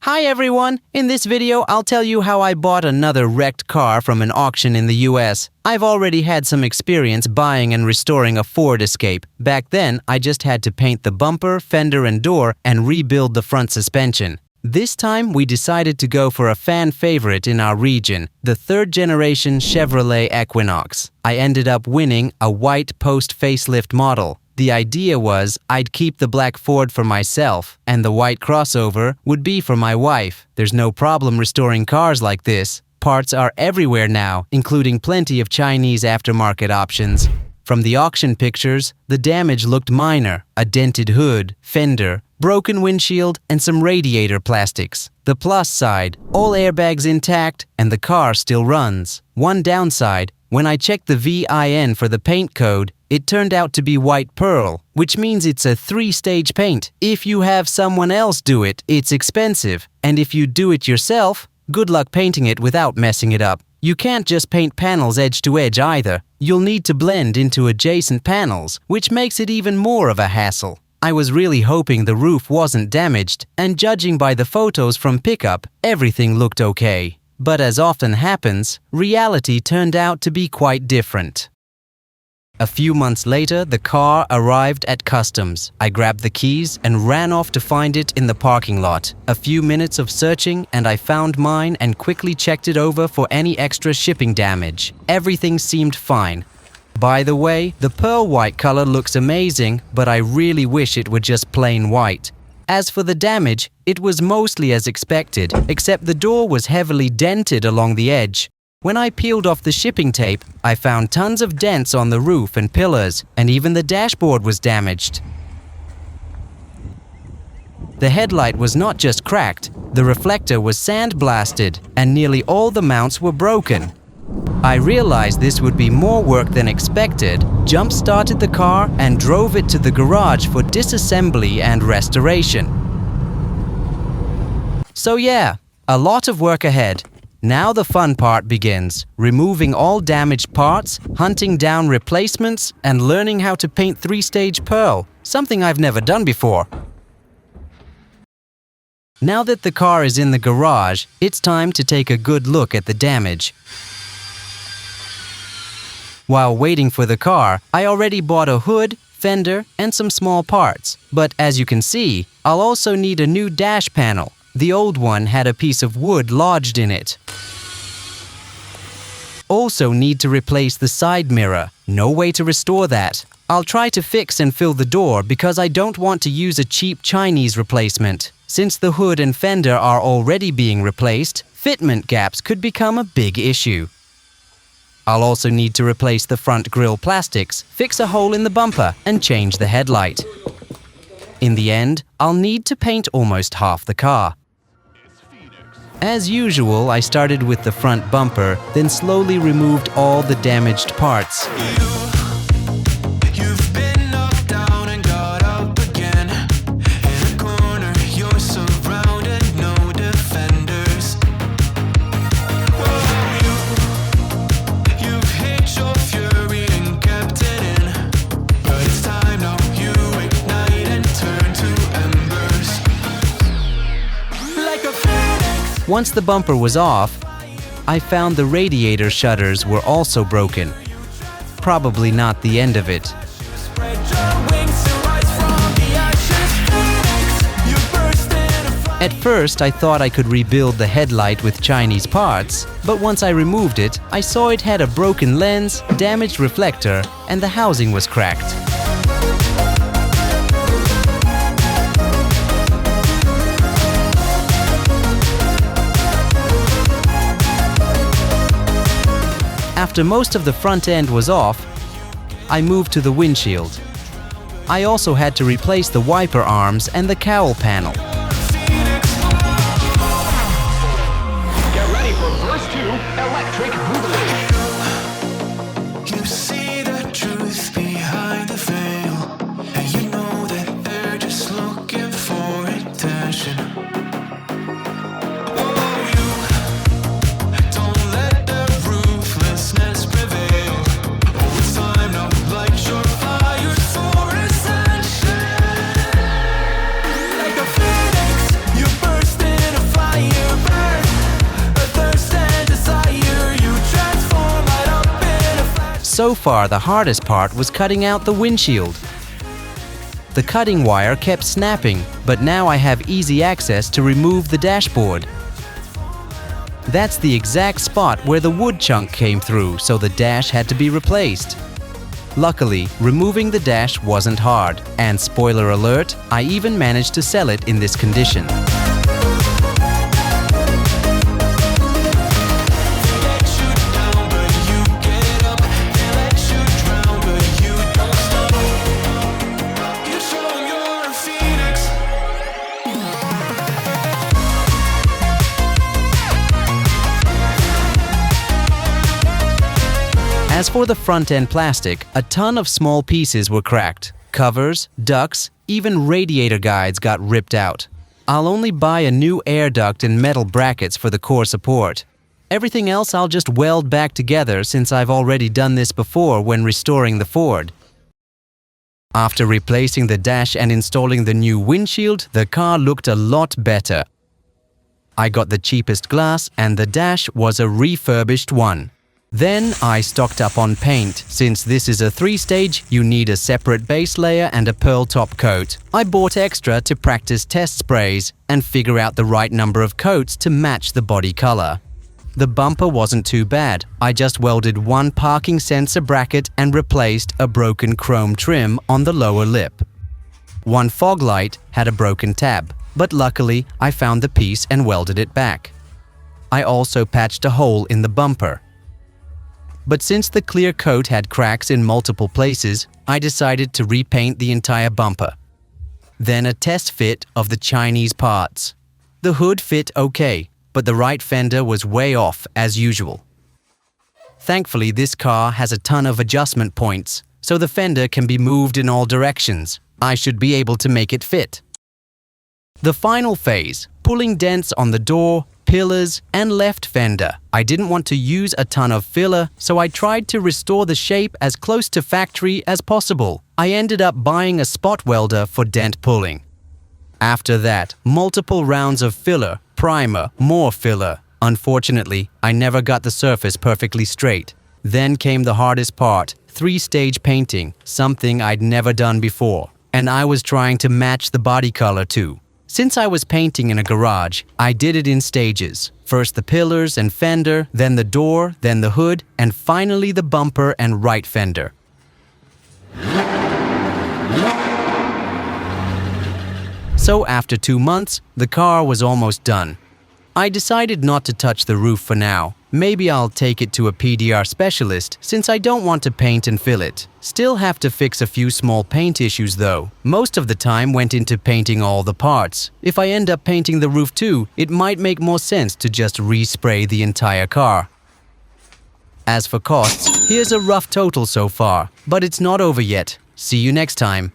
Hi everyone! In this video, I'll tell you how I bought another wrecked car from an auction in the US. I've already had some experience buying and restoring a Ford Escape. Back then, I just had to paint the bumper, fender and door and rebuild the front suspension. This time, we decided to go for a fan favorite in our region, the third-generation Chevrolet Equinox. I ended up winning a white post-facelift model. The idea was I'd keep the black Ford for myself, and the white crossover would be for my wife. There's no problem restoring cars like this. Parts are everywhere now, including plenty of Chinese aftermarket options. From the auction pictures, the damage looked minor: a dented hood, fender, broken windshield, and some radiator plastics. The plus side, all airbags intact, and the car still runs. One downside, when I checked the VIN for the paint code, it turned out to be white pearl, which means it's a 3-stage paint. If you have someone else do it, it's expensive. And if you do it yourself, good luck painting it without messing it up. You can't just paint panels edge to edge either. You'll need to blend into adjacent panels, which makes it even more of a hassle. I was really hoping the roof wasn't damaged, and judging by the photos from pickup, everything looked okay. But as often happens, reality turned out to be quite different. A few months later, the car arrived at customs. I grabbed the keys and ran off to find it in the parking lot. A few minutes of searching and I found mine and quickly checked it over for any extra shipping damage. Everything seemed fine. By the way, the pearl white color looks amazing, but I really wish it were just plain white. As for the damage, it was mostly as expected, except the door was heavily dented along the edge. When I peeled off the shipping tape, I found tons of dents on the roof and pillars, and even the dashboard was damaged. The headlight was not just cracked, the reflector was sandblasted, and nearly all the mounts were broken. I realized this would be more work than expected, jump-started the car, and drove it to the garage for disassembly and restoration. So yeah, a lot of work ahead. Now the fun part begins, removing all damaged parts, hunting down replacements, and learning how to paint 3-stage pearl, something I've never done before. Now that the car is in the garage, it's time to take a good look at the damage. While waiting for the car, I already bought a hood, fender, and some small parts. But as you can see, I'll also need a new dash panel. The old one had a piece of wood lodged in it. Also need to replace the side mirror. No way to restore that. I'll try to fix and fill the door because I don't want to use a cheap Chinese replacement. Since the hood and fender are already being replaced, fitment gaps could become a big issue. I'll also need to replace the front grille plastics, fix a hole in the bumper, and change the headlight. In the end, I'll need to paint almost half the car. As usual, I started with the front bumper, then slowly removed all the damaged parts. You've been knocked down and got up again. In a corner, you're surrounded, no defenders. You've hid your fury and kept it in. But it's time now, you ignite and turn to embers. Like a phoenix. Once the bumper was off, I found the radiator shutters were also broken. Probably not the end of it. Spread your wings to rise from the ashes, phoenix. You burst in a fire. At first, I thought I could rebuild the headlight with Chinese parts, but once I removed it, I saw it had a broken lens, damaged reflector, and the housing was cracked. After most of the front end was off, I moved to the windshield. I also had to replace the wiper arms and the cowl panel. Get ready for verse 2, Electric Boogaloo. You see the truth behind the veil, and you know that they're just looking for attention. Don't let the ruthlessness prevail. Oh, it's time now, light your fires for ascension. Like a phoenix. So far, the hardest part was cutting out the windshield. The cutting wire kept snapping, but now I have easy access to remove the dashboard. That's the exact spot where the wood chunk came through, so the dash had to be replaced. Luckily, removing the dash wasn't hard, and spoiler alert, I even managed to sell it in this condition. As for the front-end plastic, a ton of small pieces were cracked. Covers, ducts, even radiator guides got ripped out. I'll only buy a new air duct and metal brackets for the core support. Everything else I'll just weld back together since I've already done this before when restoring the Ford. After replacing the dash and installing the new windshield, the car looked a lot better. I got the cheapest glass and the dash was a refurbished one. Then I stocked up on paint. Since this is a 3-stage, you need a separate base layer and a pearl top coat. I bought extra to practice test sprays and figure out the right number of coats to match the body color. The bumper wasn't too bad. I just welded one parking sensor bracket and replaced a broken chrome trim on the lower lip. One fog light had a broken tab, but luckily I found the piece and welded it back. I also patched a hole in the bumper. But since the clear coat had cracks in multiple places, I decided to repaint the entire bumper. Then a test fit of the Chinese parts. The hood fit okay, but the right fender was way off as usual. Thankfully, this car has a ton of adjustment points, so the fender can be moved in all directions. I should be able to make it fit. The final phase, pulling dents on the door, pillars, and left fender. I didn't want to use a ton of filler, so I tried to restore the shape as close to factory as possible. I ended up buying a spot welder for dent pulling. After that, multiple rounds of filler, primer, more filler. Unfortunately, I never got the surface perfectly straight. Then came the hardest part, 3-stage painting, something I'd never done before. And I was trying to match the body color too. Since I was painting in a garage, I did it in stages. First the pillars and fender, then the door, then the hood, and finally the bumper and right fender. So after 2 months, the car was almost done. I decided not to touch the roof for now. Maybe I'll take it to a PDR specialist since I don't want to paint and fill it. Still have to fix a few small paint issues though. Most of the time went into painting all the parts. If I end up painting the roof too, it might make more sense to just respray the entire car. As for costs, here's a rough total so far, but it's not over yet. See you next time.